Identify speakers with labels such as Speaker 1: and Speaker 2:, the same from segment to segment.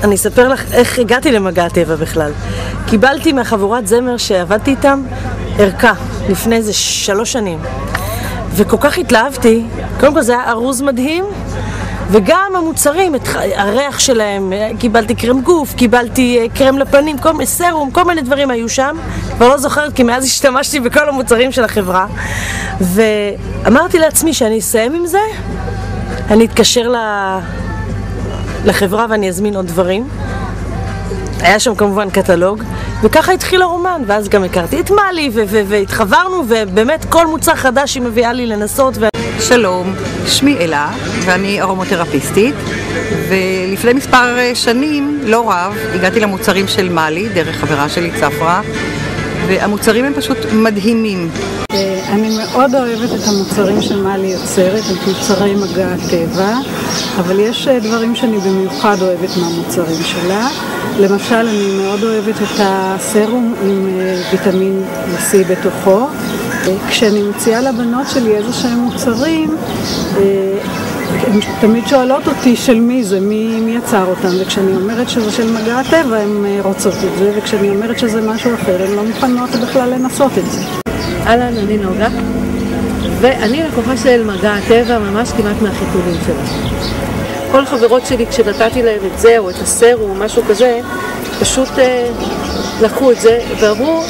Speaker 1: אני אספר לך איך הגעתי למגע הטבע בכלל. קיבלתי מהחבורת זמר שעבדתי איתם ערכה לפני איזה 3 שנים. וכל כך התלהבתי, קודם כל זה היה ארוז מדהים, וגם המוצרים, הריח שלהם, קיבלתי קרם גוף, קיבלתי קרם לפנים, סרום, כל מיני דברים היו שם. כבר לא זוכרת כי מאז השתמשתי בכל המוצרים של החברה. ואמרתי לעצמי שאני אסיים עם זה, אני אתקשר לחברה ואני אזמין עוד דברים. היה שם כמובן קטלוג, וככה התחיל הרומן, ואז גם הכרתי את מלי, והתחברנו, ובאמת כל מוצר חדש שהיא מביאה לי לנסות.
Speaker 2: שלום, שמי אלה, ואני ארומותרפיסטית, ולפני מספר שנים, לא רב, הגעתי למוצרים של מלי, דרך חברה שלי צפרה, והמוצרים הם פשוט מדהימים.
Speaker 3: אני מאוד אוהבת את המוצרים שמלי יוצרת, את מוצרי מגע הטבע, אבל יש דברים שאני במיוחד אוהבת מהמוצרים שלה. למשל, אני מאוד אוהבת את הסרום עם ויטמין C בתוכו. כשאני מציעה לבנות שלי איזה שהם מוצרים, הן תמיד שואלות אותי של מי זה, מי יצר אותם, וכשאני אומרת שזה של מגע הטבע הן רוצות את זה, וכשאני אומרת שזה משהו אחר הן לא מוכנות בכלל לנסות את זה.
Speaker 4: אהלן, אני נוגה, ואני לקוחה של מגע הטבע ממש כמעט מהחיתולים שלה. כל חברות שלי כשנתתי להם את זה או את הסרום או משהו כזה, פשוט לקחו את זה ואמרו,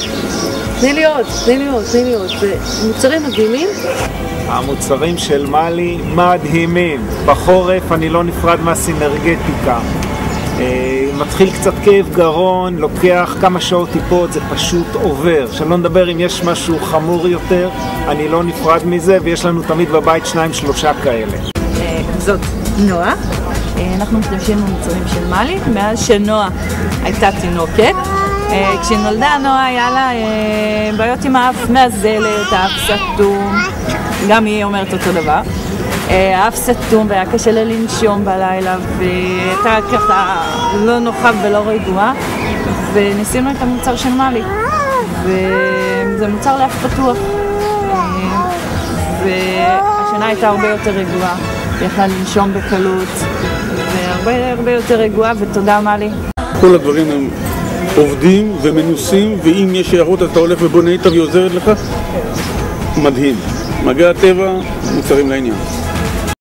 Speaker 4: תני לי עוד, תני לי עוד, תני לי עוד. זה מוצרים מדהימים.
Speaker 5: המוצרים של מלי מדהימים. בחורף אני לא נפרד מהסינרגטיקה. מתחיל קצת כאב גרון, לוקח כמה שעות טיפות, זה פשוט עובר. שלא נדבר אם יש משהו חמור יותר, אני לא נפרד מזה, ויש לנו תמיד בבית 2-3 כאלה.
Speaker 6: זאת נועה. אנחנו משתמשים במוצרים של מלי מאז שנועה הייתה תינוקת. כשהיא נולדה נועה היה לה בעיות עם האף מהזלת, האף סתום, גם היא אומרת אותו דבר. האף סתום והיה קשה לה לנשום בלילה והייתה ככה לא נוחה ולא רגועה, וניסינו את המוצר של מלי, וזה מוצר לאף פתוח, והשינה הייתה הרבה יותר רגועה, יכלה לנשום בקלות והרבה יותר רגועה, ותודה מלי.
Speaker 7: כל הדברים הם עובדים ומנוסים, ואם יש הערות אתה הולך ובונה איתה והיא עוזרת לך, מדהים. מגע הטבע, מוצרים לעניין.